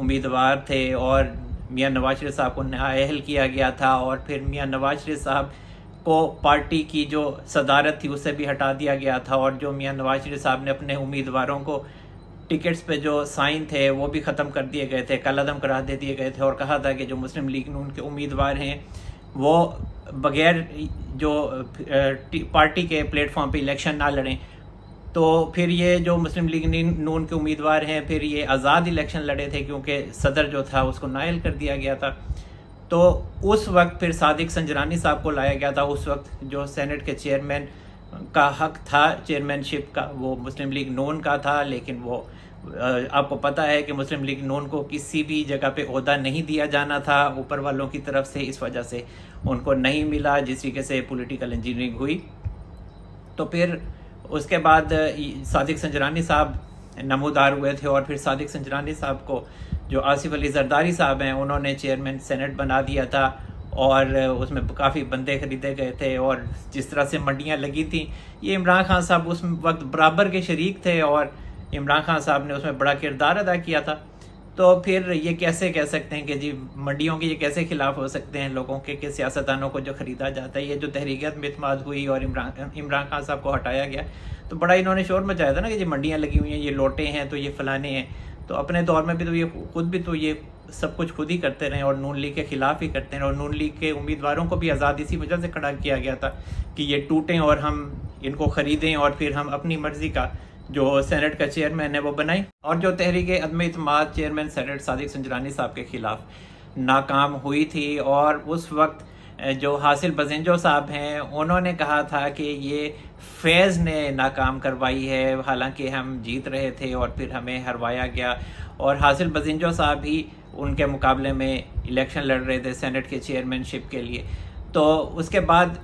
امیدوار تھے اور میاں نواز شریف صاحب کو نااہل کیا گیا تھا، اور پھر میاں نواز شریف صاحب کو پارٹی کی جو صدارت تھی اسے بھی ہٹا دیا گیا تھا، اور جو میاں نواز شریف صاحب نے اپنے امیدواروں کو ٹکٹس پہ جو سائن تھے وہ بھی ختم کر دیے گئے تھے، کالعدم قرار دے دیے گئے تھے، اور کہا تھا کہ جو مسلم لیگ نون کے امیدوار ہیں وہ بغیر جو پارٹی کے پلیٹ فارم پہ الیکشن نہ لڑیں۔ تو پھر یہ جو مسلم لیگ نون کے امیدوار ہیں پھر یہ آزاد الیکشن لڑے تھے، کیونکہ صدر جو تھا اس کو نائل کر دیا گیا تھا۔ تو اس وقت پھر صادق سنجرانی صاحب کو لایا گیا تھا، اس وقت جو سینٹ کے چیئرمین کا حق تھا چیئرمین شپ کا وہ مسلم لیگ نون کا تھا، لیکن وہ آپ کو پتہ ہے کہ مسلم لیگ نون کو کسی بھی جگہ پہ عہدہ نہیں دیا جانا تھا اوپر والوں کی طرف سے، اس وجہ سے ان کو نہیں ملا، جس طریقے سے پولیٹیکل انجینئرنگ ہوئی۔ تو پھر اس کے بعد صادق سنجرانی صاحب نمودار ہوئے تھے، اور پھر صادق سنجرانی صاحب کو جو آصف علی زرداری صاحب ہیں انہوں نے چیئرمین سینٹ بنا دیا تھا، اور اس میں کافی بندے خریدے گئے تھے، اور جس طرح سے منڈیاں لگی تھیں، یہ عمران خان صاحب اس وقت برابر کے شریک تھے، اور عمران خان صاحب نے اس میں بڑا کردار ادا کیا تھا۔ تو پھر یہ کیسے کہہ سکتے ہیں کہ جی منڈیوں کے یہ کیسے خلاف ہو سکتے ہیں لوگوں کے کہ سیاستدانوں کو جو خریدا جاتا ہے؟ یہ جو تحریکات میں اعتماد ہوئی اور عمران خان صاحب کو ہٹایا گیا تو بڑا انہوں نے شور مچایا تھا نا کہ جی منڈیاں لگی ہوئی ہیں، یہ لوٹے ہیں، تو یہ فلانے ہیں۔ تو اپنے دور میں بھی تو یہ خود بھی تو یہ سب کچھ خود ہی کرتے رہے، اور نون لیگ کے خلاف ہی کرتے رہے، اور نون لیگ کے امیدواروں کو بھی آزاد اسی وجہ سے کھڑا کیا گیا تھا کہ یہ ٹوٹیں اور ہم ان کو خریدیں، اور پھر ہم اپنی مرضی کا جو سینٹ کا چیئرمین ہے وہ بنائیں۔ اور جو تحریک عدم اعتماد چیئرمین سینٹ صادق سنجرانی صاحب کے خلاف ناکام ہوئی تھی، اور اس وقت جو حاصل بزنجو صاحب ہیں انہوں نے کہا تھا کہ یہ فیض نے ناکام کروائی ہے، حالانکہ ہم جیت رہے تھے اور پھر ہمیں ہروایا گیا، اور حاصل بزنجو صاحب ہی ان کے مقابلے میں الیکشن لڑ رہے تھے سینٹ کے چیئرمین شپ کے لیے۔ تو اس کے بعد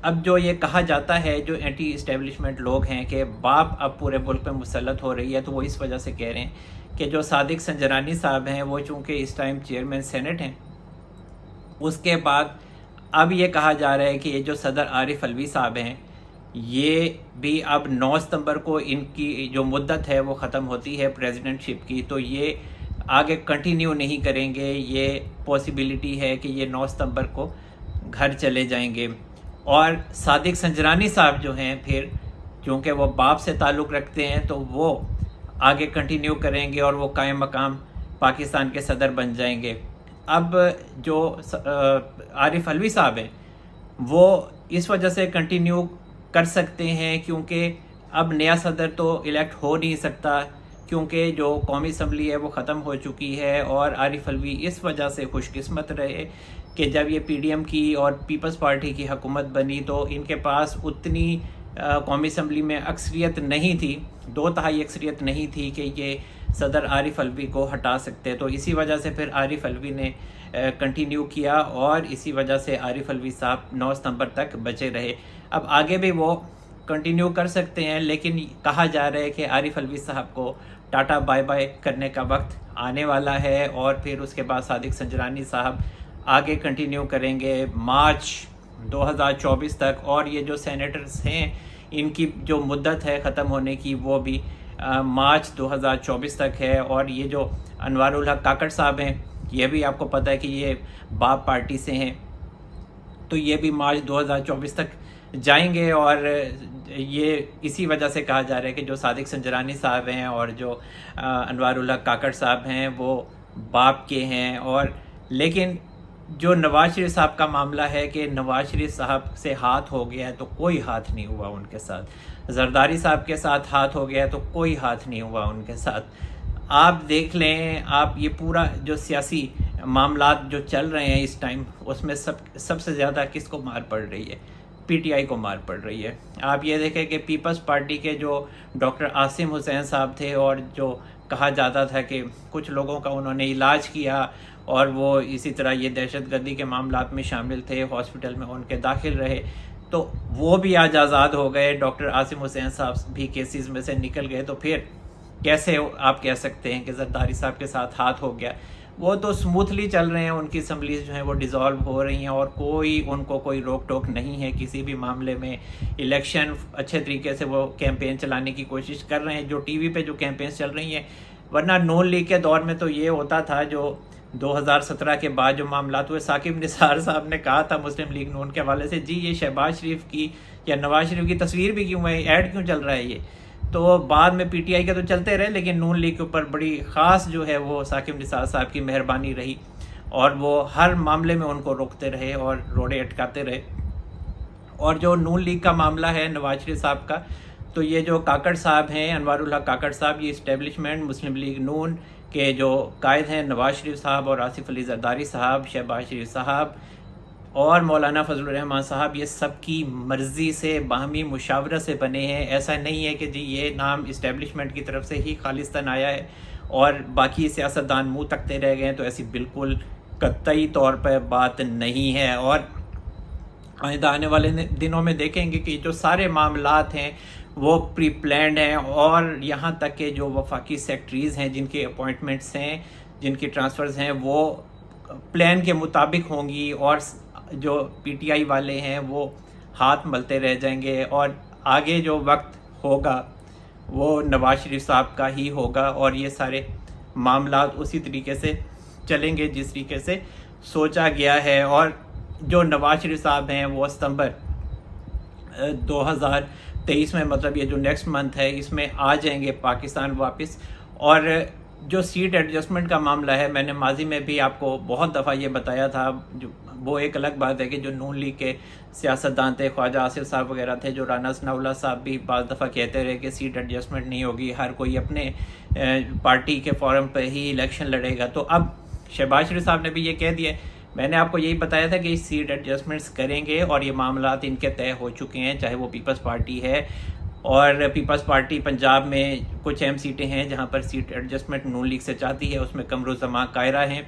اب جو یہ کہا جاتا ہے جو اینٹی اسٹیبلشمنٹ لوگ ہیں کہ باپ اب پورے ملک پہ مسلط ہو رہی ہے، تو وہ اس وجہ سے کہہ رہے ہیں کہ جو صادق سنجرانی صاحب ہیں وہ چونکہ اس ٹائم چیئرمین سینٹ ہیں، اس کے بعد اب یہ کہا جا رہا ہے کہ یہ جو صدر عارف علوی صاحب ہیں یہ بھی اب 9 ستمبر کو ان کی جو مدت ہے وہ ختم ہوتی ہے پریزیڈنٹ شپ کی، تو یہ آگے کنٹینیو نہیں کریں گے، یہ پاسبلٹی ہے کہ یہ 9 ستمبر کو گھر چلے جائیں گے۔ اور صادق سنجرانی صاحب جو ہیں پھر چونکہ وہ باپ سے تعلق رکھتے ہیں تو وہ آگے کنٹینیو کریں گے، اور وہ قائم مقام پاکستان کے صدر بن جائیں گے۔ اب جو عارف علوی صاحب ہیں وہ اس وجہ سے کنٹینیو کر سکتے ہیں کیونکہ اب نیا صدر تو الیکٹ ہو نہیں سکتا، کیونکہ جو قومی اسمبلی ہے وہ ختم ہو چکی ہے، اور عارف علوی اس وجہ سے خوش قسمت رہے کہ جب یہ پی ڈی ایم کی اور پیپلز پارٹی کی حکومت بنی تو ان کے پاس اتنی قومی اسمبلی میں اکثریت نہیں تھی، 2/3 اکثریت نہیں تھی کہ یہ صدر عارف علوی کو ہٹا سکتے، تو اسی وجہ سے پھر عارف علوی نے کنٹینیو کیا، اور اسی وجہ سے عارف علوی صاحب 9 ستمبر تک بچے رہے۔ اب آگے بھی وہ کنٹینیو کر سکتے ہیں، لیکن کہا جا رہا ہے کہ عارف علوی صاحب کو ٹاٹا بائی بائی کرنے کا وقت آنے والا ہے، اور پھر اس کے بعد صادق سنجرانی صاحب آگے کنٹینیو کریں گے مارچ 2024 تک، اور یہ جو سینیٹرز ہیں ان کی جو مدت ہے ختم ہونے کی وہ بھی مارچ 2024 تک ہے۔ اور یہ جو انوار الحق کاکڑ صاحب ہیں یہ بھی آپ کو پتہ ہے کہ یہ باپ پارٹی سے ہیں، تو یہ بھی مارچ 2024 تک جائیں گے، اور یہ اسی وجہ سے کہا جا رہا ہے کہ جو صادق سنجرانی صاحب ہیں اور جو انوار الحق کاکڑ صاحب ہیں وہ باپ کے ہیں۔ اور لیکن جو نواز شریف صاحب کا معاملہ ہے کہ نواز شریف صاحب سے ہاتھ ہو گیا ہے تو کوئی ہاتھ نہیں ہوا ان کے ساتھ، زرداری صاحب کے ساتھ ہاتھ ہو گیا ہے تو کوئی ہاتھ نہیں ہوا ان کے ساتھ۔ آپ دیکھ لیں، آپ یہ پورا جو سیاسی معاملات جو چل رہے ہیں اس ٹائم اس میں سب سے زیادہ کس کو مار پڑ رہی ہے؟ پی ٹی آئی کو مار پڑ رہی ہے۔ آپ یہ دیکھیں کہ پیپلز پارٹی کے جو ڈاکٹر عاصم حسین صاحب تھے، اور جو کہا جاتا تھا کہ کچھ لوگوں کا انہوں نے علاج کیا اور وہ اسی طرح یہ دہشت گردی کے معاملات میں شامل تھے، ہاسپٹل میں ان کے داخل رہے، تو وہ بھی آج آزاد ہو گئے، ڈاکٹر عاصم حسین صاحب بھی کیسز میں سے نکل گئے، تو پھر کیسے آپ کہہ سکتے ہیں کہ زرداری صاحب کے ساتھ ہاتھ ہو گیا؟ وہ تو سموتھلی چل رہے ہیں، ان کی اسمبلیز جو ہیں وہ ڈیزالو ہو رہی ہیں، اور ان کو کوئی روک ٹوک نہیں ہے کسی بھی معاملے میں۔ الیکشن اچھے طریقے سے وہ کیمپین چلانے کی کوشش کر رہے ہیں، جو ٹی وی پہ جو کیمپینز چل رہی ہیں ورنہ نون لیگ کے دور میں تو یہ ہوتا تھا، جو 2017 کے بعد جو معاملات ہوئے، ثاقب نثار صاحب نے کہا تھا مسلم لیگ نون کے حوالے سے، جی یہ شہباز شریف کی یا نواز شریف کی تصویر بھی کیوں ہے، ایڈ کیوں چل رہا ہے یہ؟ تو بعد میں پی ٹی آئی کے تو چلتے رہے، لیکن نون لیگ کے اوپر بڑی خاص جو ہے وہ ثاقب نثار صاحب کی مہربانی رہی، اور وہ ہر معاملے میں ان کو روکتے رہے اور روڑے اٹکاتے رہے۔ اور جو نون لیگ کا معاملہ ہے نواز شریف صاحب کا، تو یہ جو کاکڑ صاحب ہیں، انوار الحق کاکڑ صاحب، یہ اسٹیبلشمنٹ مسلم لیگ نون کے جو قائد ہیں نواز شریف صاحب اور آصف علی زرداری صاحب، شہباز شریف صاحب اور مولانا فضل الرحمان صاحب، یہ سب کی مرضی سے باہمی مشاورت سے بنے ہیں۔ ایسا نہیں ہے کہ جی یہ نام اسٹیبلشمنٹ کی طرف سے ہی خالصتاً آیا ہے اور باقی سیاستدان منہ تکتے رہ گئے ہیں، تو ایسی بالکل قطعی طور پر بات نہیں ہے۔ اور آئندہ آنے والے دنوں میں دیکھیں گے کہ جو سارے معاملات ہیں وہ پری پلانڈ ہیں، اور یہاں تک کہ جو وفاقی سیکٹریز ہیں جن کے اپوائنٹمنٹس ہیں، جن کی ٹرانسفرز ہیں، وہ پلان کے مطابق ہوں گی، اور جو پی ٹی آئی والے ہیں وہ ہاتھ ملتے رہ جائیں گے، اور آگے جو وقت ہوگا وہ نواز شریف صاحب کا ہی ہوگا، اور یہ سارے معاملات اسی طریقے سے چلیں گے جس طریقے سے سوچا گیا ہے۔ اور جو نواز شریف صاحب ہیں وہ ستمبر 2023 میں، مطلب یہ جو نیکسٹ منتھ ہے، اس میں آ جائیں گے پاکستان واپس۔ اور جو سیٹ ایڈجسٹمنٹ کا معاملہ ہے، میں نے ماضی میں بھی آپ کو بہت دفعہ یہ بتایا تھا، وہ ایک الگ بات ہے کہ جو نون لیگ کے سیاستدان تھے، خواجہ آصف صاحب وغیرہ تھے، جو رانا ثناء اللہ صاحب بھی بعض دفعہ کہتے رہے کہ سیٹ ایڈجسٹمنٹ نہیں ہوگی، ہر کوئی اپنے پارٹی کے فورم پہ ہی الیکشن لڑے گا۔ تو اب شہباز شریف صاحب نے بھی یہ کہہ دیا، میں نے آپ کو یہی بتایا تھا کہ سیٹ ایڈجسٹمنٹس کریں گے، اور یہ معاملات ان کے طے ہو چکے ہیں، چاہے وہ پیپلز پارٹی ہے، اور پیپلز پارٹی پنجاب میں کچھ اہم سیٹیں ہیں جہاں پر سیٹ ایڈجسٹمنٹ نون لیگ سے چاہتی ہے، اس میں قمرالزمان قاہرہ ہیں۔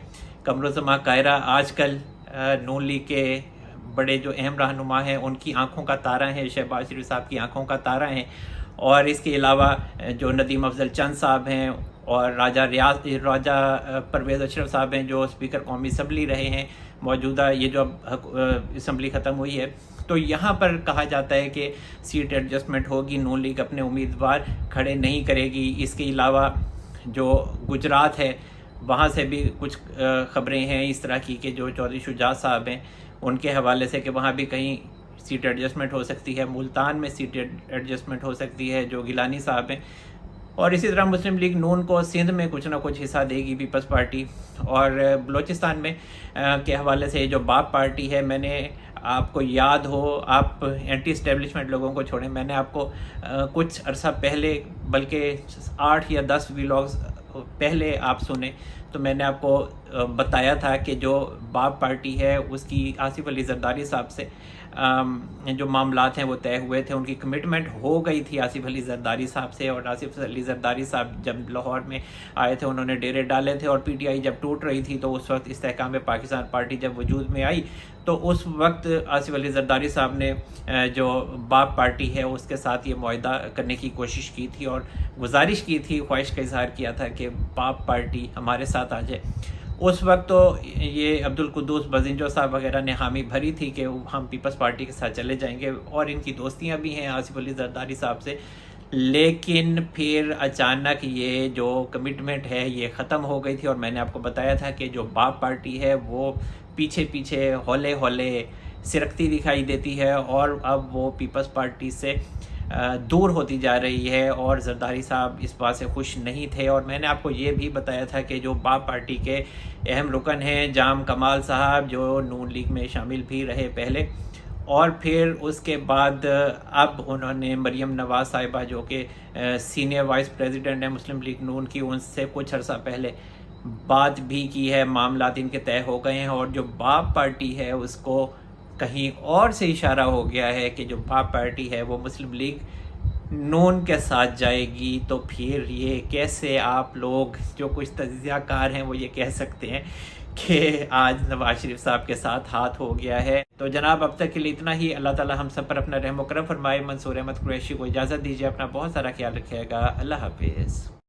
قمرالزمان قاہرہ آج کل نون لیگ کے بڑے جو اہم رہنما ہیں ان کی آنکھوں کا تارہ ہیں، شہباز شریف صاحب کی آنکھوں کا تارہ ہیں۔ اور اس کے علاوہ جو ندیم افضل چند صاحب ہیں، اور راجہ پرویز اشرف صاحب ہیں جو اسپیکر قومی اسمبلی رہے ہیں موجودہ، یہ جو اب اسمبلی ختم ہوئی ہے، تو یہاں پر کہا جاتا ہے کہ سیٹ ایڈجسٹمنٹ ہوگی، نون لیگ اپنے امیدوار کھڑے نہیں کرے گی۔ اس کے علاوہ جو گجرات ہے وہاں سے بھی کچھ خبریں ہیں اس طرح کی کہ جو چودھری شجاعت صاحب ہیں ان کے حوالے سے کہ وہاں بھی کہیں سیٹ ایڈجسٹمنٹ ہو سکتی ہے، ملتان میں سیٹ ایڈجسٹمنٹ ہو سکتی ہے جو گیلانی صاحب ہیں، اور اسی طرح مسلم لیگ نون کو سندھ میں کچھ نہ کچھ حصہ دے گی پیپلز پارٹی۔ اور بلوچستان میں کے حوالے سے جو باپ پارٹی ہے، میں نے آپ کو یاد ہو، آپ اینٹی اسٹیبلشمنٹ لوگوں کو چھوڑیں، میں نے آپ کو کچھ عرصہ پہلے، بلکہ 8 یا 10 ویلاگز پہلے آپ سنیں تو میں نے آپ کو بتایا تھا کہ جو باپ پارٹی ہے اس کی آصف علی زرداری صاحب سے جو معاملات ہیں وہ طے ہوئے تھے، ان کی کمٹمنٹ ہو گئی تھی آصف علی زرداری صاحب سے، اور آصف علی زرداری صاحب جب لاہور میں آئے تھے انہوں نے ڈیرے ڈالے تھے، اور پی ٹی آئی جب ٹوٹ رہی تھی تو اس وقت استحکام پاکستان پارٹی جب وجود میں آئی تو اس وقت آصف علی زرداری صاحب نے جو باپ پارٹی ہے اس کے ساتھ یہ معاہدہ کرنے کی کوشش کی تھی اور گزارش کی تھی، خواہش کا اظہار کیا تھا کہ باپ پارٹی ہمارے ساتھ آ جائے۔ اس وقت تو یہ عبدالقدوس بزنجو صاحب وغیرہ نے حامی بھری تھی کہ ہم پیپلز پارٹی کے ساتھ چلے جائیں گے، اور ان کی دوستیاں بھی ہیں آصف علی زرداری صاحب سے، لیکن پھر اچانک یہ جو کمٹمنٹ ہے یہ ختم ہو گئی تھی، اور میں نے آپ کو بتایا تھا کہ جو باپ پارٹی ہے وہ پیچھے پیچھے ہولے ہولے سرکتی دکھائی دیتی ہے، اور اب وہ پیپلز پارٹی سے دور ہوتی جا رہی ہے، اور زرداری صاحب اس بات سے خوش نہیں تھے۔ اور میں نے آپ کو یہ بھی بتایا تھا کہ جو باپ پارٹی کے اہم رکن ہیں جام کمال صاحب، جو نون لیگ میں شامل بھی رہے پہلے، اور پھر اس کے بعد اب انہوں نے مریم نواز صاحبہ جو کہ سینئر وائس پریزیڈنٹ ہیں مسلم لیگ نون کی، ان سے کچھ عرصہ پہلے بات بھی کی ہے، معاملات ان کے طے ہو گئے ہیں، اور جو باپ پارٹی ہے اس کو کہیں اور سے اشارہ ہو گیا ہے کہ جو باپ پارٹی ہے وہ مسلم لیگ نون کے ساتھ جائے گی۔ تو پھر یہ کیسے آپ لوگ جو کچھ تجزیہ کار ہیں وہ یہ کہہ سکتے ہیں کہ آج نواز شریف صاحب کے ساتھ ہاتھ ہو گیا ہے؟ تو جناب اب تک کے لیے اتنا ہی۔ اللہ تعالی ہم سب پر اپنا رحم و کرم فرمائے۔ منصور احمد قریشی کو اجازت دیجیے، اپنا بہت سارا خیال رکھیے گا۔ اللہ حافظ۔